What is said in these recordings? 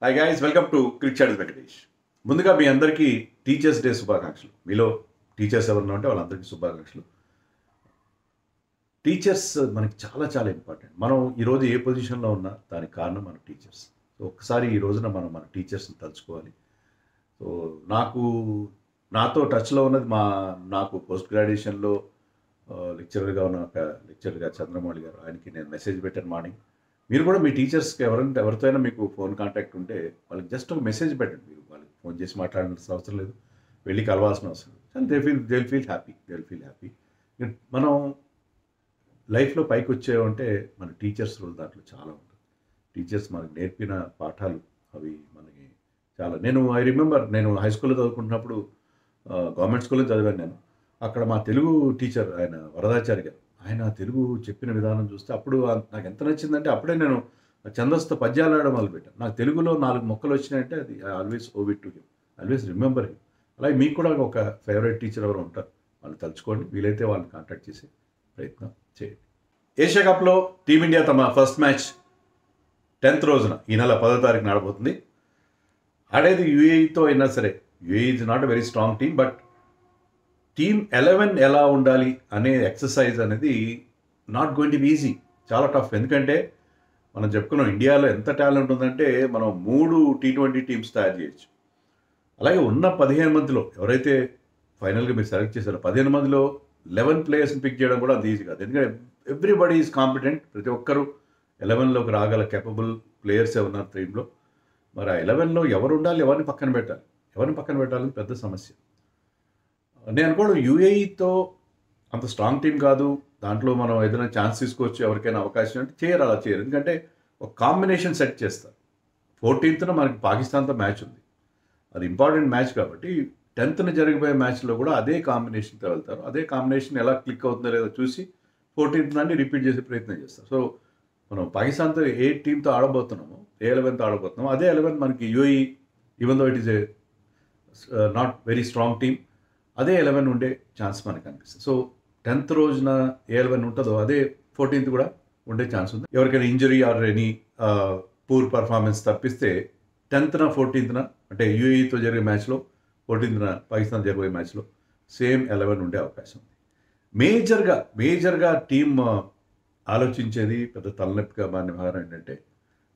Hi guys, welcome to cricket Venkatesh. ముందుగా మీ అందరికీ teachers day శుభాకాంక్షలు. మీలో టీచర్స్ ఎవరైనా ఉంటే వాళ్ళందరికీ శుభాకాంక్షలు. టీచర్స్ మనకి చాలా చాలా ఇంపార్టెంట్. మనం ఈరోజు ఏ పొజిషన్లో ఉన్నా దానికి కారణం మన టీచర్స్. సో ఒక్కసారి ఈ రోజున మనం మన టీచర్స్ని తలుచుకోవాలి. సో నాకు నాతో టచ్లో ఉన్నది నాకు పోస్ట్ గ్రాడ్యుయేషన్లో లెక్చరర్గా ఉన్న ఒక లెక్చరర్గా చంద్రమౌళి గారు, ఆయనకి నేను మెసేజ్ పెట్టాను మార్నింగ్. మీరు కూడా మీ టీచర్స్కి ఎవరితో అయినా మీకు ఫోన్ కాంటాక్ట్ ఉంటే వాళ్ళకి జస్ట్ ఒక మెసేజ్ పెట్టండి. మీరు వాళ్ళకి ఫోన్ చేసి మాట్లాడాల్సిన అవసరం లేదు, వెళ్ళి కలవాల్సిన అవసరం లేదు. And they feel happy. మనం లైఫ్లో పైకి వచ్చేవంటే మన టీచర్స్ రోల్ దాంట్లో చాలా ఉంటుంది. టీచర్స్ మనకు నేర్పిన పాఠాలు అవి మనకి చాలా. ఐ రిమెంబర్, నేను హై స్కూల్లో చదువుకుంటున్నప్పుడు గవర్నమెంట్ స్కూల్లో చదివాను నేను. అక్కడ మా తెలుగు టీచర్ ఆయన వరదాచారి గారు, ఆయన తెలుగు చెప్పిన విధానం చూస్తే అప్పుడు నాకు ఎంత నచ్చిందంటే అప్పుడే నేను ఛందస్సుతో పద్యాలు ఆడడం మొదలుపెట్టాను. నాకు తెలుగులో 4 మొక్కలు వచ్చినాయంటే అది I always owe it to him, always remember him. అలాగే మీకు కూడా ఒక ఫేవరెట్ టీచర్ ఎవరు ఉంటారు, వాళ్ళు తలుచుకోండి. వీలైతే వాళ్ళని కాంటాక్ట్ చేసే ప్రయత్నం చేయండి. ఏషియా కప్లో టీమిండియా తమ ఫస్ట్ మ్యాచ్ 10th రోజున ఈ నెల 10వ తారీఖున ఆడబోతుంది. ఆడేది యూఏఈతో అయినా సరే. UAE is not a very strong team, but team 11 ఎలా ఉండాలి అనే ఎక్సర్సైజ్ అనేది not going to be easy, చాలా టఫ్. ఎందుకంటే మనం చెప్పుకున్నాం ఇండియాలో ఎంత టాలెంట్ ఉందంటే మనం 3 T20 టీమ్స్ తయారు చేయొచ్చు. అలాగే ఉన్న 15 మందిలో ఎవరైతే ఫైనల్గా మీరు సెలెక్ట్ చేశారో 15 మందిలో 11 ప్లేయర్స్ని పిక్ చేయడం కూడా అంత ఈజీ కాదు. ఎందుకంటే ఎవ్రీబడి ఈజ్ కాంపిటెంట్, ప్రతి ఒక్కరు 11లోకి రాగల కేపబుల్ ప్లేయర్సే ఉన్నారు టీంలో. మరి ఆ 11లో ఎవరు ఉండాలి, ఎవరిని పక్కన పెట్టాలని పెద్ద సమస్య. నేను అనుకోవడం యూఏఈతో అంత స్ట్రాంగ్ టీం కాదు, దాంట్లో మనం ఏదైనా ఛాన్స్ తీసుకోవచ్చు, ఎవరికైనా అవకాశం అంటే అలా చేయరు. ఎందుకంటే ఒక కాంబినేషన్ సెట్ చేస్తారు. 14th మనకి పాకిస్తాన్తో మ్యాచ్ ఉంది, అది ఇంపార్టెంట్ మ్యాచ్ కాబట్టి 10th జరిగిపోయే మ్యాచ్లో కూడా అదే కాంబినేషన్తో వెళ్తారు. అదే కాంబినేషన్ ఎలా క్లిక్ అవుతుందో లేదో చూసి 14th రిపీట్ చేసే ప్రయత్నం చేస్తారు. సో మనం పాకిస్తాన్తో ఏ టీంతో ఆడబోతున్నామో, ఏ 11తో ఆడబోతున్నామో అదే 11 మనకి UAE, even though it is a not very strong team, అదే 11 ఉండే ఛాన్స్ మనకు అనిపిస్తుంది. సో 10th రోజున ఏ 11 ఉంటుందో అదే 14th కూడా ఉండే ఛాన్స్ ఉంది. ఎవరికైనా injury or any poor performance తప్పిస్తే 10th 14th అంటే యూఏఈతో జరిగే మ్యాచ్లో, 14th పాకిస్తాన్ జరిగే మ్యాచ్లో సేమ్ 11 ఉండే అవకాశం ఉంది. మేజర్గా టీమ్ ఆలోచించేది పెద్ద తలనొప్పిగా మారిన వ్యవహారం ఏంటంటే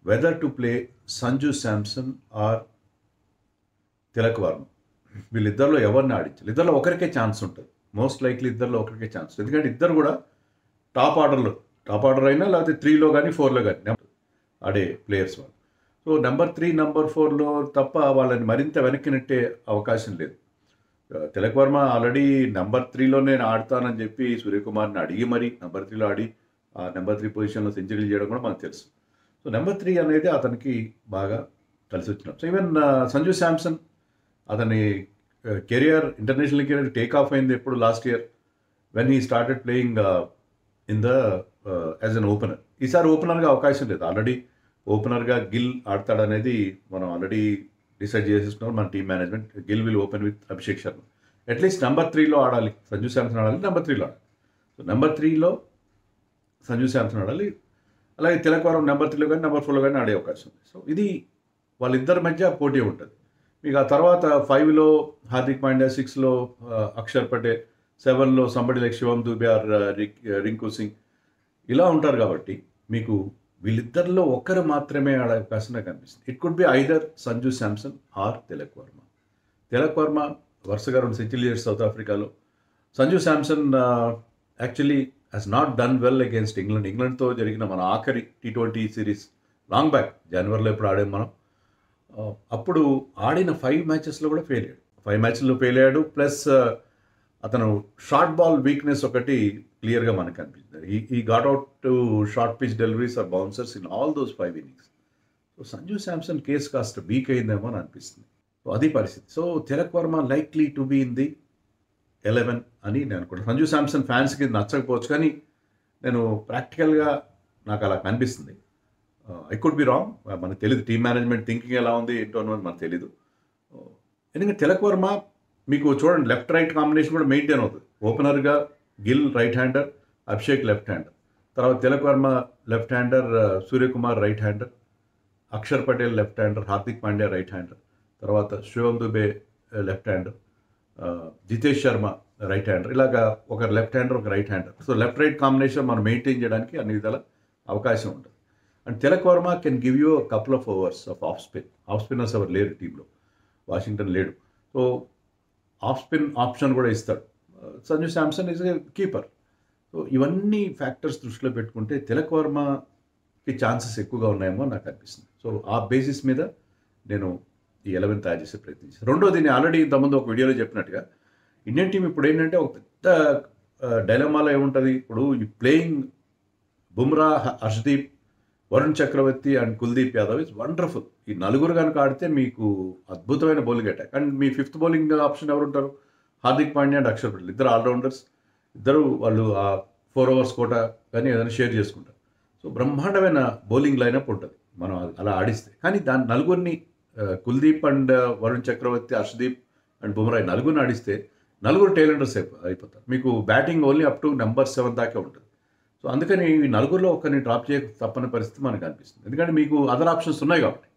whether to play Sanju Samson or Tilak Varma. వీళ్ళిద్దరిలో ఎవరిని ఆడించాలి? ఇద్దరిలో ఒకరికే ఛాన్స్ ఉంటుంది, మోస్ట్ లైక్లీ ఇద్దరిలో ఒకరికే ఛాన్స్. ఎందుకంటే ఇద్దరు కూడా టాప్ ఆర్డర్ అయినా లేకపోతే 3లో కానీ 4లో కానీ ఆడే ప్లేయర్స్ వాళ్ళు. సో నెంబర్ 3 నెంబర్ 4లో తప్ప వాళ్ళని మరింత వెనక్కి నెట్టే అవకాశం లేదు. తిలక్ వర్మ ఆల్రెడీ నెంబర్ 3లో నేను ఆడతానని చెప్పి సూర్యకుమార్ని అడిగి మరీ నెంబర్ 3లో ఆడి ఆ నెంబర్ 3 పొజిషన్లో సెంచరీలు చేయడం కూడా మనకు తెలుసు. సో నెంబర్ 3 అనేది అతనికి బాగా కలిసి వచ్చినాం. సో ఈవెన్ సంజు శాంసన్ అతని ఇంటర్నేషనల్ కెరియర్ టేక్ ఆఫ్ అయింది ఎప్పుడు? Last year when he started playing in the as an opener. ఈసారి ఓపెనర్గా అవకాశం లేదు, ఆల్రెడీ ఓపెనర్గా గిల్ ఆడతాడనేది మనం ఆల్రెడీ డిసైడ్ చేసేస్తున్నాం మన team management. Gill will open with Abhishek Sharma. At least number 3లో ఆడాలి సంజు శాంసన్, ఆడాలి నెంబర్ 3లో ఆడాలి. సో నెంబర్ 3లో సంజు శాంసన్ ఆడాలి, అలాగే తిలక్ వర్మ నెంబర్ 3లో కానీ నెంబర్ 4లో కానీ ఆడే అవకాశం ఉంది. సో ఇది వాళ్ళిద్దరి మధ్య పోటీ ఉంటుంది. మీకు ఆ తర్వాత 5లో హార్దిక్ పాండ్యా, 6లో అక్షర్ పటేల్, 7లో somebody like Shivam Dube or Rinku Singh ఇలా ఉంటారు. కాబట్టి మీకు వీళ్ళిద్దరిలో ఒకరు మాత్రమే ఆడే అవకాశం నాకు కనిపిస్తుంది. It could be either Sanju Samson or Tilak Varma వరుసగా 2 సెంచరీలు చేసి సౌత్ ఆఫ్రికాలో. Sanju Samson actually has not done well against ఇంగ్లాండ్తో జరిగిన మన ఆఖరి T20 సిరీస్ లాంగ్ బ్యాక్ జనవరిలో ఎప్పుడు ఆడాం మనం. అప్పుడు ఆడిన 5 మ్యాచెస్లో కూడా ఫెయిల్ అయ్యాడు. 5 మ్యాచ్ల్లో ఫెయిల్ అయ్యాడు. ప్లస్ అతను షార్ట్ బాల్ వీక్నెస్ ఒకటి క్లియర్గా మనకు కనిపిస్తుంది. ఈ got out to short pitch deliveries or bouncers in all those 5 innings. So Sanju Samson case కాస్త వీక్ అయిందేమో అని అనిపిస్తుంది. సో అది పరిస్థితి. So Tilak Varma likely to be in the 11 అని నేను అనుకుంటున్నాను. సంజు శాంసన్ ఫ్యాన్స్కి నచ్చకపోవచ్చు, కానీ నేను ప్రాక్టికల్గా నాకు అలా కనిపిస్తుంది. ఐ కుడ్ బి రాంగ్, మనకు తెలియదు టీమ్ మేనేజ్మెంట్ థింకింగ్ ఎలా ఉంది ఏంటో అని మనకు తెలీదు. ఎందుకంటే తిలక్ వర్మ మీకు చూడండి లెఫ్ట్ రైట్ కాంబినేషన్ కూడా మెయింటైన్ అవుతుంది. ఓపెనర్గా Gill right hander, Abhishek left hander, తర్వాత Tilak Varma left hander, Suryakumar right hander, Axar Patel left hander, Hardik Pandya right hander, తర్వాత Shivam Dube left hander, Jitesh Sharma right hander, ఇలాగా ఒక లెఫ్ట్ హ్యాండర్ ఒక right hander. So left right combination మనం మెయింటైన్ చేయడానికి అన్ని విధాల అవకాశం ఉంటుంది. And Tilak Varma can give you couple of overs of of spin. Of spinners ఎవరు లేరు టీంలో, వాషింగ్టన్ లేడు. సో ఆఫ్ స్పిన్ ఆప్షన్ కూడా ఇస్తాడు. Sanju Samson is a keeper. So ఇవన్నీ ఫ్యాక్టర్స్ దృష్టిలో పెట్టుకుంటే తిలక్ వర్మకి ఛాన్సెస్ ఎక్కువగా ఉన్నాయేమో నాకు అనిపిస్తుంది. సో ఆ బేసిస్ మీద నేను ఈ 11 తయారు చేసే ప్రయత్నించాను. రెండోది, నేను ఆల్రెడీ ఇంతకుముందు ఒక వీడియోలో చెప్పినట్టుగా ఇండియన్ టీం ఇప్పుడు ఏంటంటే ఒక పెద్ద డైలమాలో ఏముంటుంది. ఇప్పుడు ఈ playing Bumrah, Harshdeep, Varun Chakravarthy and Kuldeep Yadav is wonderful. ఈ నలుగురు కనుక ఆడితే మీకు అద్భుతమైన బౌలింగ్ అటాక్. అండ్ మీ ఫిఫ్త్ బౌలింగ్ ఆప్షన్ ఎవరు ఉంటారు? హార్దిక్ పాండ్యా అండ్ అక్షర్ పటేల్, ఇద్దరు ఆల్రౌండర్స్. ఇద్దరు వాళ్ళు ఆ 4 overs కోట కానీ ఏదైనా షేర్ చేసుకుంటారు. సో బ్రహ్మాండమైన బౌలింగ్ లైనప్ ఉంటుంది మనం అలా ఆడిస్తే. కానీ దాని నలుగురిని కుల్దీప్ అండ్ వరుణ్ చక్రవర్తి, హర్షదీప్ అండ్ బుమ్రా నలుగురిని ఆడిస్తే నలుగురు టైలెండర్స్ అయిపోతారు. మీకు batting only up to number 7 దాకా ఉంటుంది. సో అందుకని ఈ నలుగురిలో ఒకరిని డ్రాప్ చేయక తప్పని పరిస్థితి మనకు అనిపిస్తుంది. ఎందుకంటే మీకు అదర్ ఆప్షన్స్ ఉన్నాయి కాబట్టి.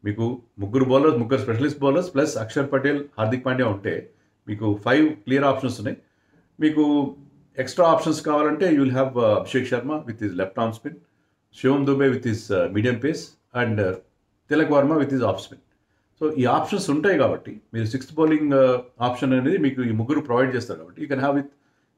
మీకు ముగ్గురు specialist bowlers plus Axar Patel, Hardik Pandya ఉంటే మీకు 5 క్లియర్ ఆప్షన్స్ ఉన్నాయి. మీకు ఎక్స్ట్రా ఆప్షన్స్ కావాలంటే you will have Abhishek Sharma with his left arm spin, Shivam Dube with his medium pace and Tilak Varma with his off spin. So ఈ ఆప్షన్స్ ఉంటాయి కాబట్టి మీరు 6th బౌలింగ్ ఆప్షన్ అనేది మీకు ఈ ముగ్గురు ప్రొవైడ్ చేస్తారు కాబట్టి you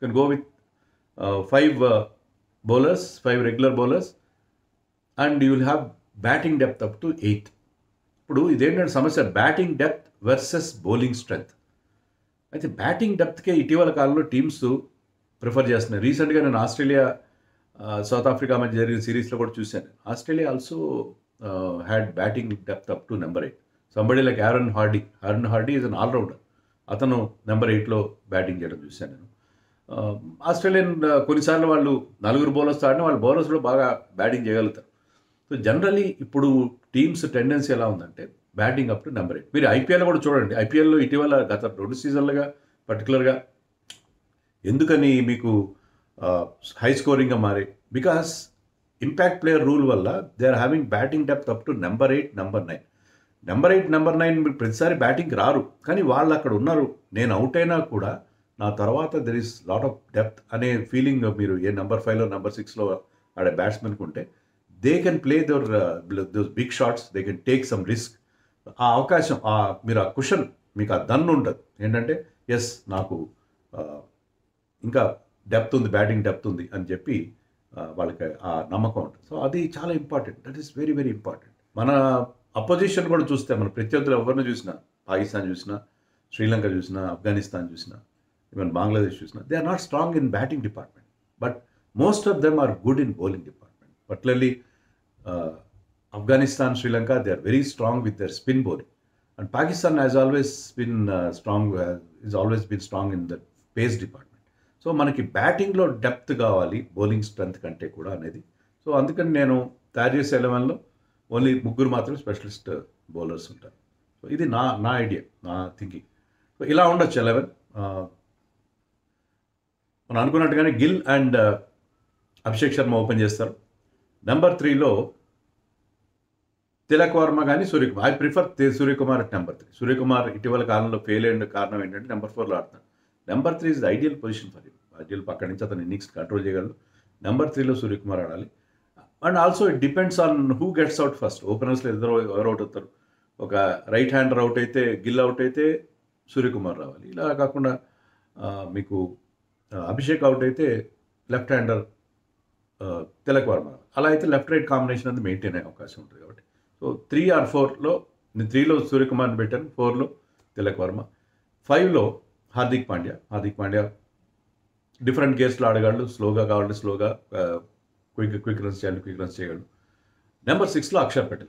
can go with 5 bowlers, 5 regular bowlers and you will have batting depth up to 8. ఇప్పుడు ఇదేంటంటే సమస్య, batting depth versus bowling strength. అయితే బ్యాటింగ్ డెప్త్కే ఇటీవల కాలంలో టీమ్స్ ప్రిఫర్ చేస్తున్నాయి. రీసెంట్గా నేను ఆస్ట్రేలియా సౌత్ ఆఫ్రికా మధ్య జరిగిన సిరీస్లో కూడా చూశాను. Australia also had batting depth up to number 8. Somebody like Aaron Hardie is an allrounder. అతను నెంబర్ 8లో బ్యాటింగ్ చేయడం చూశాను నేను. ఆస్ట్రేలియన్ కొన్నిసార్లు వాళ్ళు 4 బౌలర్స్ ఆడిన వాళ్ళ బౌలర్స్ కూడా బాగా బ్యాటింగ్ చేయగలుగుతారు. సో జనరలీ ఇప్పుడు టీమ్స్ టెండెన్సీ ఎలా ఉందంటే బ్యాటింగ్ అప్ టు నెంబర్ 8. మీరు ఐపీఎల్ కూడా చూడండి. ఐపీఎల్లో ఇటీవల గత 2 సీజన్లుగా పర్టికులర్గా ఎందుకని మీకు హై స్కోరింగ్గా మారే? బికాస్ ఇంపాక్ట్ ప్లేయర్ రూల్ వల్ల they are having batting depth up to number 8, number 9. Number 9 మీరు ప్రతిసారి బ్యాటింగ్ రారు, కానీ వాళ్ళు అక్కడ ఉన్నారు. నేను అవుట్ అయినా కూడా నా తర్వాత there is lot of depth అనే ఫీలింగ్ మీరు ఏ నెంబర్ 5లో నెంబర్ 6లో ఆడే బ్యాట్స్మెన్కి ఉంటే they can play those big shots, they can take some risk. ఆ అవకాశం, మీరు ఆ కుషన్, మీకు ఆ దన్ను ఉంటుంది ఏంటంటే ఎస్ నాకు ఇంకా డెప్త్ ఉంది, బ్యాటింగ్ డెప్త్ ఉంది అని చెప్పి వాళ్ళకి ఆ నమ్మకం ఉంటుంది. సో అది చాలా important. That is very very important. మన అపోజిషన్ కూడా చూస్తే మన ప్రత్యర్థులు ఎవరిని చూసినా, పాకిస్తాన్ చూసినా, శ్రీలంక చూసినా, ఆఫ్ఘనిస్తాన్ చూసినా, ఈవెన్ బంగ్లాదేశ్ చూసినా, they are not strong in batting department, but most of them are good in bowling department. Particularly Afghanistan, Sri Lanka, they are very strong with their spin bowling. And Pakistan has always been strong in the pace department. So మనకి బ్యాటింగ్లో depth కావాలి bowling strength కంటే కూడా అనేది. So అందుకని నేను తయారు చేసే 11లో ఓన్లీ 3 మాత్రమే స్పెషలిస్ట్ బౌలర్స్ ఉంటారు. సో ఇది నా ఐడియా, నా థింకింగ్. సో ఇలా ఉండొచ్చు 11. మనం అనుకున్నట్టుగానే గిల్ అండ్ అభిషేక్ శర్మ ఓపెన్ చేస్తారు. నెంబర్ 3లో తిలక్ వర్మ కానీ Suryakumar. I prefer Suryakumar at number 3. Suryakumar ఇటీవల కాలంలో ఫెయిల్ అయిన కారణం ఏంటంటే నెంబర్ 4లో ఆడతాడు. Number 3 is the ideal position for him. Ideal అక్కడి నుంచి అతను ఇన్నింగ్స్ కంట్రోల్ చేయగలడు. నెంబర్ 3లో సూర్యకుమార్ ఆడాలి. And also it depends on who gets out first. ఓపెనర్స్లో ఎవరు అవుట్ అవుతారు. ఒక రైట్ హ్యాండర్ అవుట్ అయితే, గిల్ అవుట్ అయితే సూర్యకుమార్ రావాలి. ఇలా కాకుండా మీకు అభిషేక్ అవుట్ అయితే లెఫ్ట్ హ్యాండర్ తిలక్ వర్మ. అలా అయితే లెఫ్ట్ రైట్ కాంబినేషన్ అనేది మెయింటైన్ అయ్యే అవకాశం ఉంటుంది. కాబట్టి సో 3 or 4లో నేను 3లో సూర్యకుమార్ని పెట్టాను, 4లో తిలక్ వర్మ, 5లో హార్దిక్ పాండ్యా డిఫరెంట్ గేర్స్లో ఆడగలడు. స్లోగా కావాలంటే స్లోగా, క్విక్ రన్స్ చేయగలడు. నెంబర్ 6లో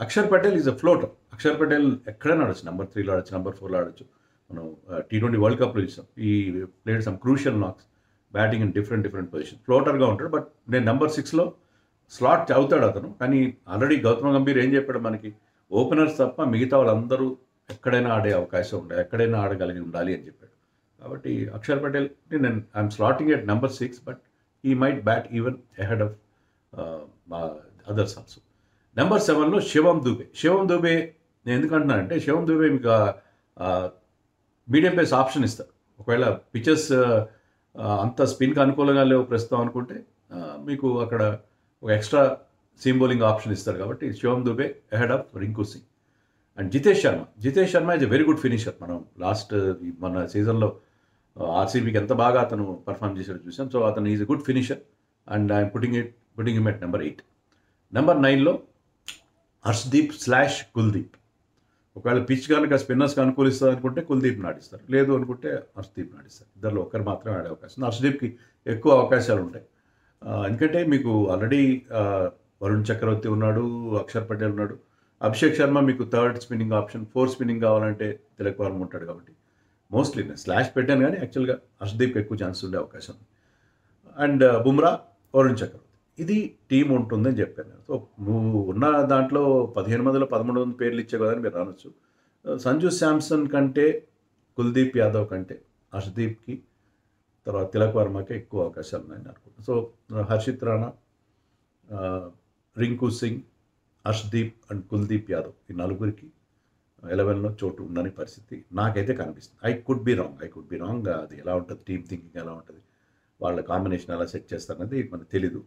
Axar Patel is a floater. Axar Patel ఎక్కడైనా ఆడచ్చు. నెంబర్ 3లో ఆడచ్చు, నెంబర్ 4లో ఆడచ్చు. మనం T20 వరల్డ్ కప్లో చూసాం. He played some crucial knocks, batting in different position. ఫ్లోటర్గా ఉంటాడు. బట్ నేను నెంబర్ 6లో స్లాట్ అవుతాడు అతను. కానీ ఆల్రెడీ గౌతమ్ గంభీర్ ఏం చెప్పాడు, మనకి ఓపెనర్స్ తప్ప మిగతా వాళ్ళందరూ ఎక్కడైనా ఆడే అవకాశం ఉండాలి, ఎక్కడైనా ఆడగలిగి ఉండాలి అని చెప్పాడు. కాబట్టి అక్షర్ పటేల్ నేను I'm slotting at number 6, but he might bat even ahead of others also. Number 7లో శివం దుబే. శివం దుబే నేను ఎందుకంటున్నానంటే, శివం దుబే మీకు మీడియం పేస్ ఆప్షన్ ఇస్తారు. ఒకవేళ పిచెస్ అంత స్పిన్‌కి అనుకూలంగా లేవు ప్రస్తుతం అనుకుంటే, మీకు అక్కడ ఒక ఎక్స్ట్రా సీమ్ బౌలింగ్ ఆప్షన్ ఇస్తారు కాబట్టి Shivam Dube ahead of Rinku Singh. And Jitesh Sharma. Jitesh Sharma is a very good finisher. మనం మన సీజన్‌లో ఆర్సీబీకి ఎంత బాగా అతను పర్ఫామ్ చేశాడో చూసాం. సో అతను is a good finisher and I'm putting him at number 8. Number 9లో హర్షదీప్/కుల్దీప్. ఒకవేళ పిచ్ కనుక స్పిన్నర్స్కి అనుకూలిస్తుంది అనుకుంటే కుల్దీప్ని ఆడిస్తారు, లేదు అనుకుంటే హర్షదీప్ని ఆడిస్తారు. ఇద్దరిలో ఒకరు మాత్రమే ఆడే అవకాశం ఉంది. హర్షదీప్కి ఎక్కువ అవకాశాలు ఉంటాయి. ఎందుకంటే మీకు ఆల్రెడీ వరుణ్ చక్రవర్తి ఉన్నాడు, అక్షర్ పటేల్ ఉన్నాడు, అభిషేక్ శర్మ మీకు third spinning option, fourth spinning కావాలంటే తిలక్ వర్మ ఉంటాడు కాబట్టి మోస్ట్లీ నేను స్లాష్ పెట్టాను కానీ యాక్చువల్గా హర్షదీప్కి ఎక్కువ ఛాన్స్ ఉండే అవకాశం ఉంది. అండ్ బుమ్రా, వరుణ్ చక్రవర్తి, ఇది టీం ఉంటుందని చెప్పాను. సో నువ్వు ఉన్న దాంట్లో 15 మందిలో 11 మంది పేర్లు ఇచ్చే కదా అని మీరు అనొచ్చు. సంజు శాంసన్ కంటే, కుల్దీప్ యాదవ్ కంటే హర్షదీప్కి, తర్వాత తిలక్ వర్మకి ఎక్కువ అవకాశాలు ఉన్నాయని అనుకుంటున్నాను. సో హర్షిత్ రాణా, రింకు సింగ్, హర్షదీప్ అండ్ కుల్దీప్ యాదవ్, ఈ నలుగురికి 11లో చోటు ఉండని పరిస్థితి నాకైతే కనిపిస్తుంది. I could be wrong. అది ఎలా ఉంటుంది, టీమ్ థింకింగ్ ఎలా ఉంటుంది, వాళ్ళ కాంబినేషన్ ఎలా సెట్ చేస్తారనేది మనకు తెలీదు.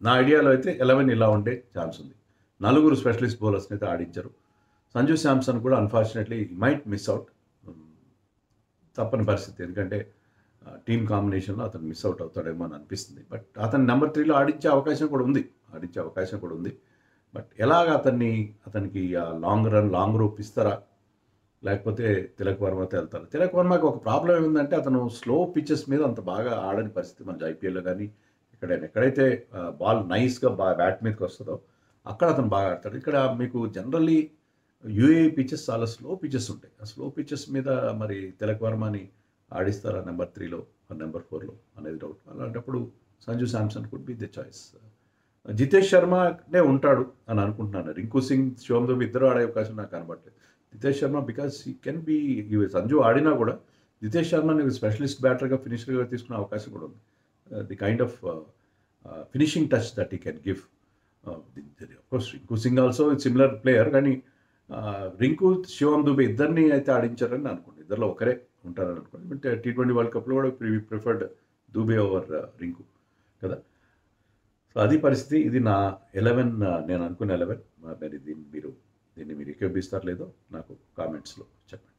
నా ఐడియాలో అయితే 11 ఇలా ఉండే ఛాన్స్ ఉంది. నలుగురు స్పెషలిస్ట్ బౌలర్స్ని అయితే ఆడించారు. సంజు శాంసన్ కూడా అన్ఫార్చునేట్లీ మైట్ మిస్ అవుట్, తప్పని పరిస్థితి. ఎందుకంటే టీమ్ కాంబినేషన్లో అతను మిస్ అవుట్ అవుతాడేమో అని అనిపిస్తుంది. బట్ అతను నెంబర్ 3లో ఆడించే అవకాశం కూడా ఉంది. బట్ ఎలాగ అతనికి లాంగ్ రూప్ ఇస్తారా, లేకపోతే తిలక్ వర్మతో వెళ్తారా? తిలక్ వర్మకి ఒక ప్రాబ్లం ఏముందంటే అతను స్లో పిచెస్ మీద అంత బాగా ఆడని పరిస్థితి. మన ఐపీఎల్లో కానీ ఎక్కడైతే బాల్ నైస్గా బ్యాట్ మీదకి వస్తుందో అక్కడ అతను బాగా ఆడతాడు. ఇక్కడ మీకు జనరల్లీ యూఏఈ పిచెస్ చాలా స్లో పిచెస్ ఉంటాయి. ఆ స్లో పిచెస్ మీద మరి తిలక్ వర్మని ఆడిస్తారా నెంబర్ 3లో, నెంబర్ 4లో అనేది డౌట్. అలాంటప్పుడు Sanju Samson could be the choice. Jitesh శర్మనే ఉంటాడు అని అనుకుంటున్నాను. రింకు సింగ్, శివం దుబే ఇద్దరు ఆడే అవకాశం నాకు కనబడలేదు. Jitesh Sharma because he can be, Sanju ఆడినా కూడా జితేష్ శర్మని స్పెషలిస్ట్ బ్యాటర్గా, ఫినిషర్గా తీసుకునే అవకాశం కూడా ఉంది. The kind of finishing touch that he can give. Course Rinku Singh also similar player, కానీ రింకు, శివం దుబే ఇద్దరిని అయితే ఆడించారని అనుకోండి. ఇద్దరిలో ఒకరే ఉంటారని అనుకోండి. బట్ T20 వరల్డ్ కప్లో కూడా ప్రిఫర్డ్ దుబే ఓవర్ రింకు కదా. సో అది పరిస్థితి. ఇది నా 11, నేను అనుకున్న 11. మరి దీన్ని మీరు ఎక్కిపిస్తారో లేదో నాకు కామెంట్స్లో చెప్పండి.